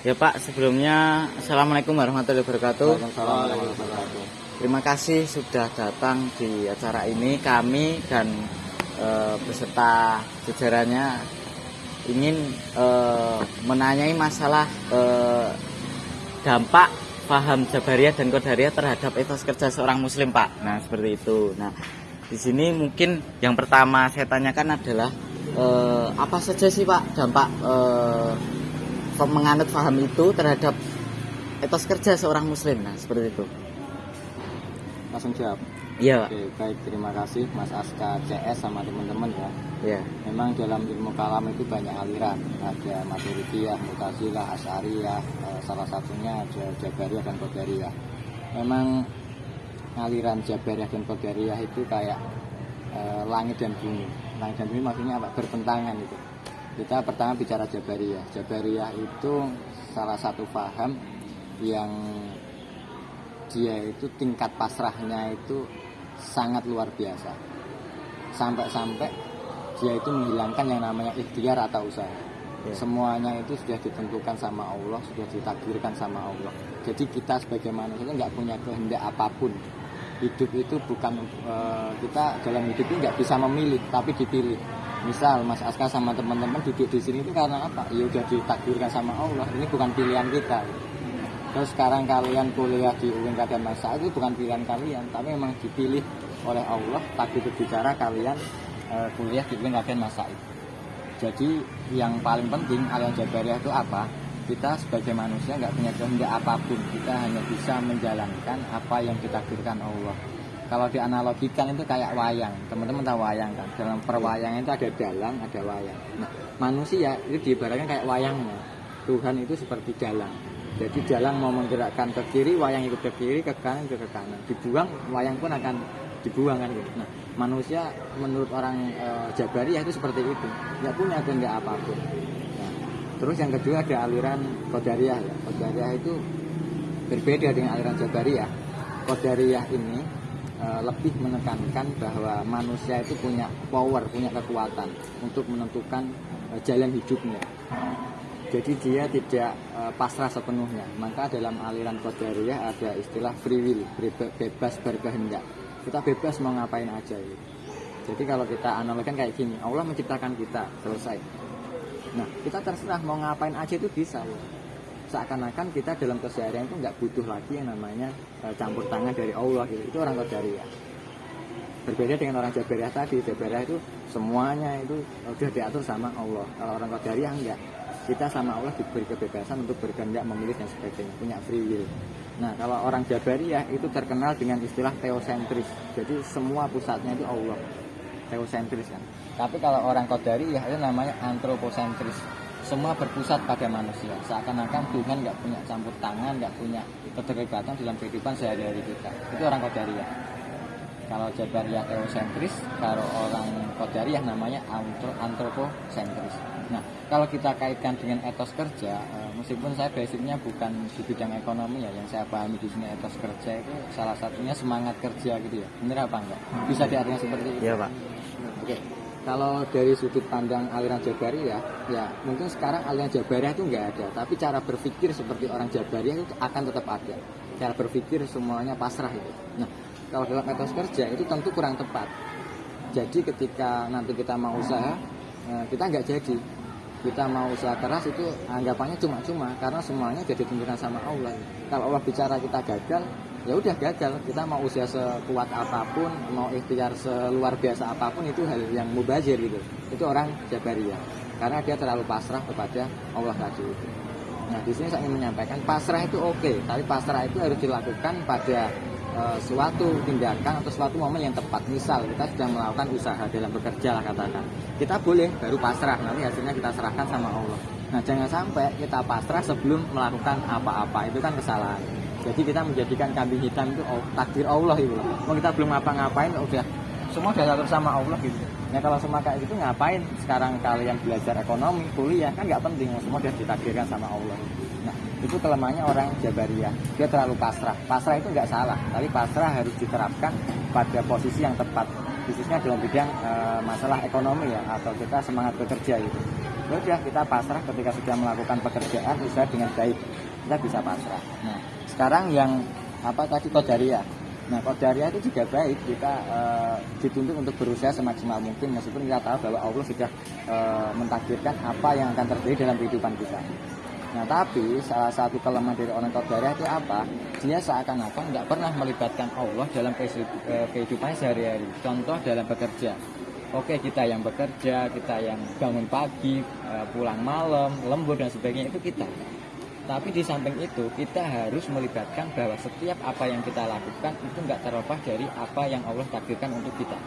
Ya Pak, sebelumnya Assalamualaikum warahmatullahi wabarakatuh. Waalaikumsalam warahmatullahi wabarakatuh. Terima kasih sudah datang di acara ini. Kami dan beserta jajarannya ingin menanyai masalah dampak paham Jabariyah dan Qadariyah terhadap etos kerja seorang muslim, Pak. Nah, seperti itu. Nah, di sini mungkin yang pertama saya tanyakan adalah apa saja sih Pak dampak menganut paham itu terhadap etos kerja seorang muslim. Nah, seperti itu. Langsung jawab. Iya. Oke, baik, terima kasih Mas Aska CS sama teman-teman ya. Iya. Memang dalam ilmu kalam itu banyak aliran. Ada Maturidiyah, Mu'tazilah, Asy'ariyah, salah satunya ada Jabariyah dan Qadariyah. Memang aliran Jabariyah dan Qadariyah itu kayak langit dan bumi. Langit dan bumi maksudnya apa? Bertentangan itu. Kita pertama bicara Jabariyah. Jabariyah itu salah satu paham yang dia itu tingkat pasrahnya itu sangat luar biasa. Sampai-sampai dia itu menghilangkan yang namanya ikhtiar atau usaha. Ya. Semuanya itu sudah ditentukan sama Allah, sudah ditakdirkan sama Allah. Jadi kita sebagai manusia itu nggak punya kehendak apapun. Hidup itu bukan kita dalam hidup ini nggak bisa memilih, tapi dipilih. Misal Mas Aska sama teman-teman duduk di sini itu karena apa? Ya udah ditakdirkan sama Allah. Ini bukan pilihan kita. Terus sekarang kalian kuliah di UIN Raden Mas Said itu bukan pilihan kalian, tapi memang dipilih oleh Allah. Takdir berbicara kalian kuliah di UIN Raden Mas Said. Jadi yang paling penting aliran Jabariyah itu apa? Kita sebagai manusia nggak punya kehendak apapun. Kita hanya bisa menjalankan apa yang ditakdirkan Allah. Kalau dianalogikan itu kayak wayang. Teman-teman tahu wayang kan? Dalam perwayangan itu ada dalang, ada wayang. Nah, manusia itu diibaratkan kayak wayangnya. Tuhan itu seperti dalang. Jadi dalang mau menggerakkan ke kiri, wayang ikut ke kiri, ke kanan, ke kanan. Dibuang, wayang pun akan dibuang kan gitu. Nah, manusia menurut orang Jabariyah itu seperti itu. Nggak punya kehendak apapun. Nah, terus yang kedua ada aliran Qadariyah ya. Qadariyah itu berbeda dengan aliran Jabariyah. Qadariyah ini lebih menekankan bahwa manusia itu punya power, punya kekuatan untuk menentukan jalan hidupnya. Jadi dia tidak pasrah sepenuhnya. Maka dalam aliran Qadariyah ada istilah free will, bebas berkehendak. Kita bebas mau ngapain aja gitu. Jadi kalau kita analogikan kayak gini, Allah menciptakan kita, selesai. Nah, kita terserah mau ngapain aja itu bisa. Seakan-akan kita dalam keseharian itu nggak butuh lagi yang namanya campur tangan dari Allah gitu. Itu orang Qadariyah. Berbeda dengan orang Jabariyah tadi. Jabariyah itu semuanya itu sudah diatur sama Allah. Kalau orang Qadariyah enggak. Kita sama Allah diberi kebebasan untuk berkehendak, memilih dan sebagainya, punya free will. Nah, kalau orang Jabariyah itu terkenal dengan istilah teosentris. Jadi semua pusatnya itu Allah. Teosentris kan. Tapi kalau orang Qadariyah itu namanya antroposentris. Semua berpusat pada manusia. Seakan-akan Tuhan nggak punya campur tangan, nggak punya keterlibatan dalam kehidupan sehari-hari kita. Itu orang Qadariyah. Kalau Jabariyah teosentris, kalau orang Qadariyah namanya antroposentris. Nah, kalau kita kaitkan dengan etos kerja, meskipun saya basicnya bukan di bidang ekonomi ya, yang saya pahami di sini etos kerja itu salah satunya semangat kerja gitu ya. Benar apa enggak? Bisa diartikan seperti itu? Iya, Pak. Oke. Kalau dari sudut pandang aliran Jabariyah, ya mungkin sekarang aliran Jabariyah itu nggak ada, tapi cara berpikir seperti orang Jabariyah itu akan tetap ada. Cara berpikir semuanya pasrah itu. Nah, kalau dalam etos kerja itu tentu kurang tepat. Jadi ketika nanti kita mau usaha, kita nggak jadi. Kita mau usaha keras itu anggapannya cuma-cuma karena semuanya jadi ditentukan sama Allah. Kalau Allah bicara kita gagal, ya udah gagal. Kita mau usaha sekuat apapun, mau ikhtiar seluar biasa apapun itu hal yang mubazir gitu. Itu orang Jabariyah. Karena dia terlalu pasrah kepada Allah tadi itu. Nah, di sini saya ingin menyampaikan pasrah itu oke, tapi pasrah itu harus dilakukan pada suatu tindakan atau suatu momen yang tepat. Misal kita sudah melakukan usaha dalam bekerja lah katakan, kita boleh baru pasrah, nanti hasilnya kita serahkan sama Allah. Nah, jangan sampai kita pasrah sebelum melakukan apa-apa, itu kan kesalahan. Jadi kita menjadikan kambing hitam itu takdir Allah itu. Mau kita belum ngapa-ngapain udah semua udah diatur sama Allah gitu. Nah, kalau semua kayak gitu ngapain sekarang kalian belajar ekonomi, kuliah, kan nggak penting, semua udah ditakdirkan sama Allah. Nah, itu kelemahannya orang Jabariyah, dia terlalu pasrah. Pasrah itu nggak salah, tapi pasrah harus diterapkan pada posisi yang tepat, khususnya dalam bidang masalah ekonomi ya, atau kita semangat bekerja gitu. Ya udah, kita pasrah ketika sudah melakukan pekerjaan usaha dengan baik, kita bisa pasrah. Nah sekarang yang apa tadi qadariyah. Nah qadariyah itu juga baik, kita dituntut untuk berusaha semaksimal mungkin meskipun kita tahu bahwa Allah sudah mentakdirkan apa yang akan terjadi dalam kehidupan kita. Nah tapi salah satu kelemahan dari orang qadariyah itu apa? Dia seakan-akan nggak pernah melibatkan Allah dalam kehidupannya sehari-hari. Contoh dalam bekerja. Oke, kita yang bekerja, kita yang bangun pagi, pulang malam, lembur dan sebagainya itu kita. Tapi di samping itu kita harus melibatkan bahwa setiap apa yang kita lakukan itu nggak terlepas dari apa yang Allah takdirkan untuk kita.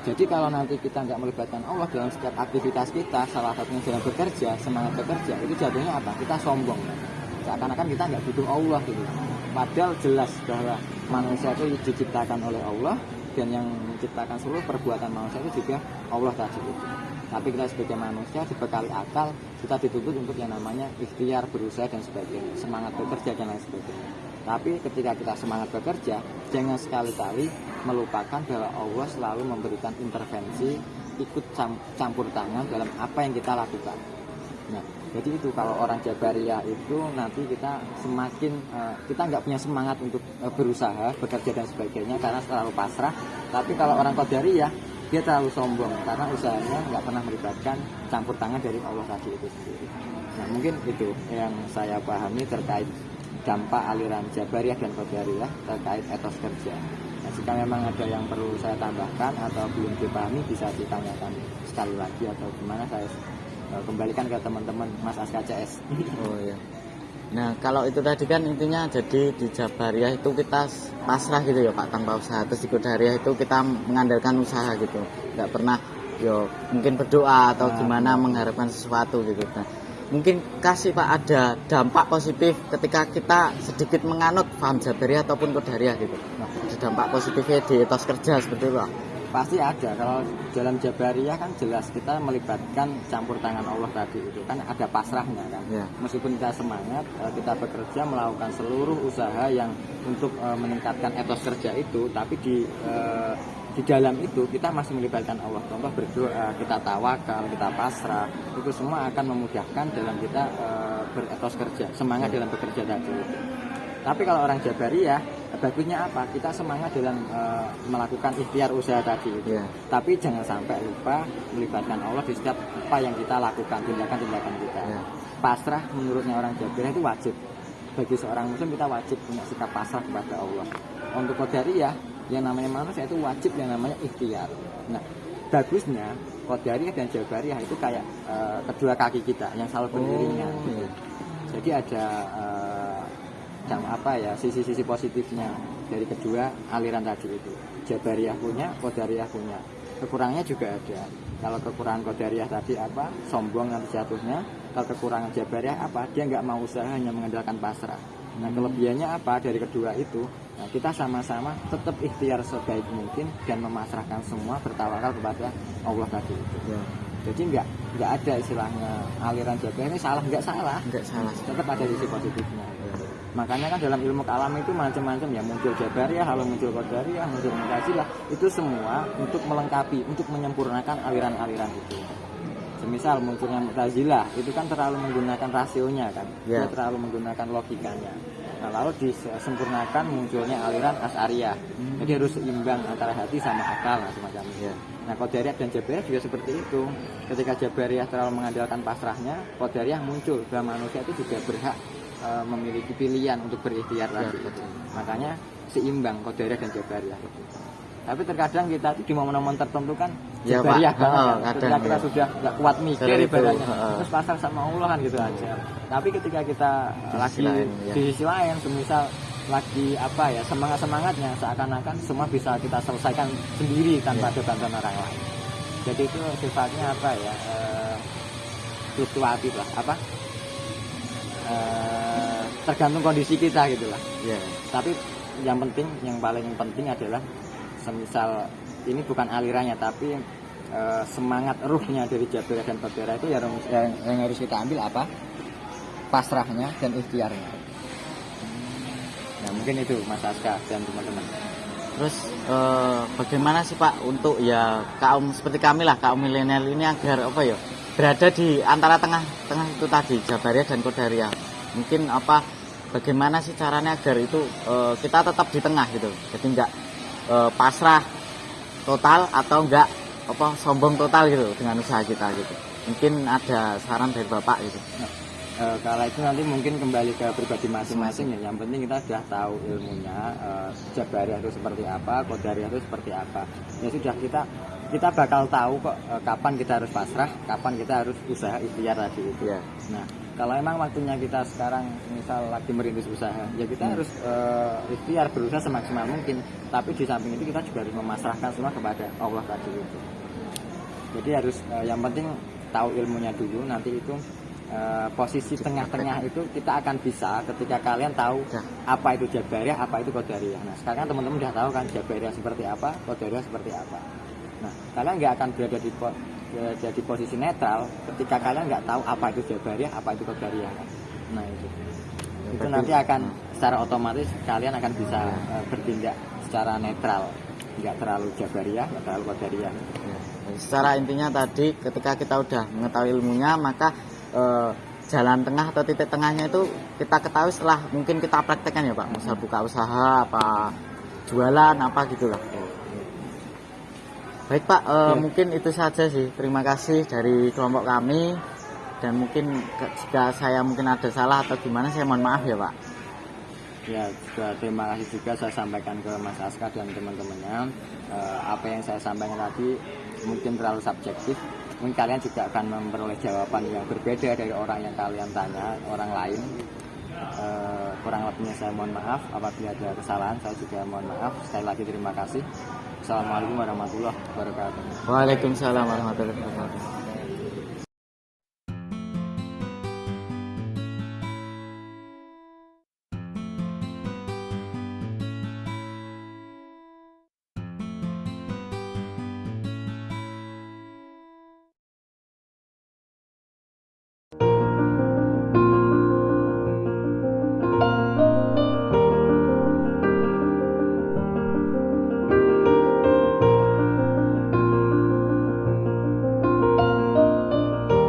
Jadi kalau nanti kita nggak melibatkan Allah dalam setiap aktivitas kita, salah satunya dalam bekerja, semangat bekerja, itu jatuhnya apa? Kita sombong. Seakan-akan kita nggak butuh Allah gitu. Padahal jelas bahwa manusia itu diciptakan oleh Allah dan yang menciptakan seluruh perbuatan manusia itu juga Allah tadi itu. Tapi kita sebagai manusia dibekali akal, kita dituntut untuk yang namanya ikhtiar, berusaha dan sebagainya, semangat bekerja dan lain sebagainya. Tapi ketika kita semangat bekerja, jangan sekali-kali melupakan bahwa Allah selalu memberikan intervensi, ikut campur tangan dalam apa yang kita lakukan. Nah, jadi itu kalau orang Jabariyah itu nanti kita semakin kita nggak punya semangat untuk berusaha, bekerja dan sebagainya karena terlalu pasrah. Tapi kalau orang Qadariyah dia terlalu sombong karena usahanya nggak pernah melibatkan campur tangan dari Allah tadi itu sendiri. Nah, mungkin itu yang saya pahami terkait dampak aliran Jabariyah dan Qadariyah terkait etos kerja. Nah, jika memang ada yang perlu saya tambahkan atau belum dipahami bisa ditanyakan sekali lagi atau gimana saya kembalikan ke teman-teman Mas Aska CS. Oh iya. Nah kalau itu tadi kan intinya jadi di Jabariyah itu kita pasrah gitu ya Pak, tanpa usaha. Terus di Qadariyah itu kita mengandalkan usaha gitu, nggak pernah yo mungkin berdoa atau gimana mengharapkan sesuatu gitu. Nah, mungkin kasih Pak ada dampak positif ketika kita sedikit menganut paham Jabariyah ataupun Qadariyah gitu. Nah, ada dampak positifnya di etos kerja seperti itu Pak. Pasti ada. Kalau dalam Jabariyah kan jelas kita melibatkan campur tangan Allah tadi itu kan ada pasrahnya kan. Ya. Meskipun kita semangat, kita bekerja melakukan seluruh usaha yang untuk meningkatkan etos kerja itu, tapi di dalam itu kita masih melibatkan Allah. Contoh berdoa, kita tawakal, kita pasrah, itu semua akan memudahkan dalam kita beretos kerja, semangat dalam bekerja tadi itu. Tapi kalau orang Jabariyah, bagusnya apa? Kita semangat dalam melakukan ikhtiar usaha tadi itu. Yeah. Tapi jangan sampai lupa melibatkan Allah di setiap apa yang kita lakukan, tindakan-tindakan kita. Yeah. Pasrah menurutnya orang Jabariyah itu wajib. Bagi seorang muslim kita wajib punya sikap pasrah kepada Allah. Untuk Qadariyah, yang namanya manusia itu wajib yang namanya ikhtiar. Nah, bagusnya Qadariyah dan Jabariyah itu kayak kedua kaki kita yang selalu beriringan. Gitu. Jadi ada sisi-sisi positifnya dari kedua aliran tadi itu. Jabariyah punya, Qadariyah punya. Kekurangannya juga ada. Kalau kekurangan Qadariyah tadi apa? Sombong nanti jatuhnya. Kalau kekurangan Jabariyah apa? Dia nggak mau usaha, hanya mengandalkan pasrah. Nah, kelebihannya apa dari kedua itu? Nah, kita sama-sama tetap ikhtiar sebaik mungkin dan memasrahkan semua, bertawakal kepada Allah tadi itu. Ya. Jadi nggak ada istilahnya aliran Jabariyah ini salah, nggak salah. Tetap ada sisi positifnya. Ya. Makanya kan dalam ilmu kalam itu macam-macam ya, muncul Jabariyah, lalu muncul Qadariyah, muncul Mu'tazilah, itu semua untuk melengkapi, untuk menyempurnakan aliran-aliran itu. Semisal munculnya Mu'tazilah, itu kan terlalu menggunakan rasionya kan, dia terlalu menggunakan logikanya. Nah, lalu disempurnakan munculnya aliran Asy'ariyah. Jadi harus seimbang antara hati sama akal semacam itu. Nah, Qadariyah dan Jabariyah juga seperti itu. Ketika Jabariyah terlalu mengandalkan pasrahnya, Qadariyah muncul bahwa manusia itu juga berhak memiliki pilihan untuk berikhtiar lagi. Makanya seimbang Qadariyah dan Jabariyah. Tapi terkadang kita itu di momen-momen tertentu kan Jabariyah banget. Ketika kita sudah nggak kuat mikir ibadahnya, terus pasrah sama Allah kan gitu aja. Tapi ketika kita di sisi lain, semisal lagi semangat-semangatnya, seakan-akan semua bisa kita selesaikan sendiri tanpa ada bantuan orang lain. Jadi itu sifatnya fluktuatif lah, tergantung kondisi kita gitulah. Tapi yang paling penting adalah semisal ini bukan alirannya tapi semangat ruhnya dari Jabariyah dan Qadariyah itu yang harus kita ambil apa? Pasrahnya dan ikhtiarnya. Nah, mungkin itu Mas Aska dan teman-teman. Terus bagaimana sih Pak untuk ya kaum seperti kami lah, kaum milenial ini agar berada di antara tengah-tengah itu tadi, Jabariyah dan Qadariyah. Mungkin bagaimana sih caranya agar itu kita tetap di tengah gitu. Jadi enggak pasrah total atau enggak sombong total gitu dengan usaha kita gitu. Mungkin ada saran dari Bapak gitu. Kalau itu nanti mungkin kembali ke pribadi masing-masing ya. Yang penting kita sudah tahu ilmunya, Jabariyah itu seperti apa, Qadariyah itu seperti apa. Ya sudah, kita bakal tahu kok kapan kita harus pasrah, kapan kita harus usaha ikhtiar tadi itu. Ya. Nah, kalau emang waktunya kita sekarang misal lagi merintis usaha, ya kita harus ikhtiar, berusaha semaksimal mungkin. Tapi di samping itu kita juga harus memasrahkan semua kepada Allah tadi itu. Jadi harus yang penting tahu ilmunya dulu, nanti itu posisi tengah-tengah itu kita akan bisa ketika kalian tahu apa itu Jabariyah, apa itu Qadariyah. Nah, sekarang teman-teman udah tahu kan Jabariyah seperti apa, Qadariyah seperti apa. Nah, kalian nggak akan berada di posisi netral ketika kalian nggak tahu apa itu Jabariyah, apa itu Qadariyah. Nah, itu nanti akan secara otomatis kalian akan bisa bertindak secara netral, nggak terlalu Jabariyah, nggak terlalu Qadariyah. Secara intinya tadi ketika kita udah mengetahui ilmunya, maka jalan tengah atau titik tengahnya itu kita ketahui setelah mungkin kita praktekkan ya Pak, misal buka usaha apa jualan apa gitulah. Baik Pak, mungkin itu saja sih. Terima kasih dari kelompok kami, dan mungkin jika saya mungkin ada salah atau gimana saya mohon maaf ya Pak. Ya, juga terima kasih juga saya sampaikan ke Mas Aska dan teman-temannya. Apa yang saya sampaikan tadi mungkin terlalu subjektif. Mungkin kalian juga akan memperoleh jawaban yang berbeda dari orang yang kalian tanya, orang lain. Kurang lebihnya saya mohon maaf. Apabila ada kesalahan, saya juga mohon maaf. Sekali lagi terima kasih. Assalamualaikum warahmatullahi wabarakatuh. Waalaikumsalam warahmatullahi wabarakatuh.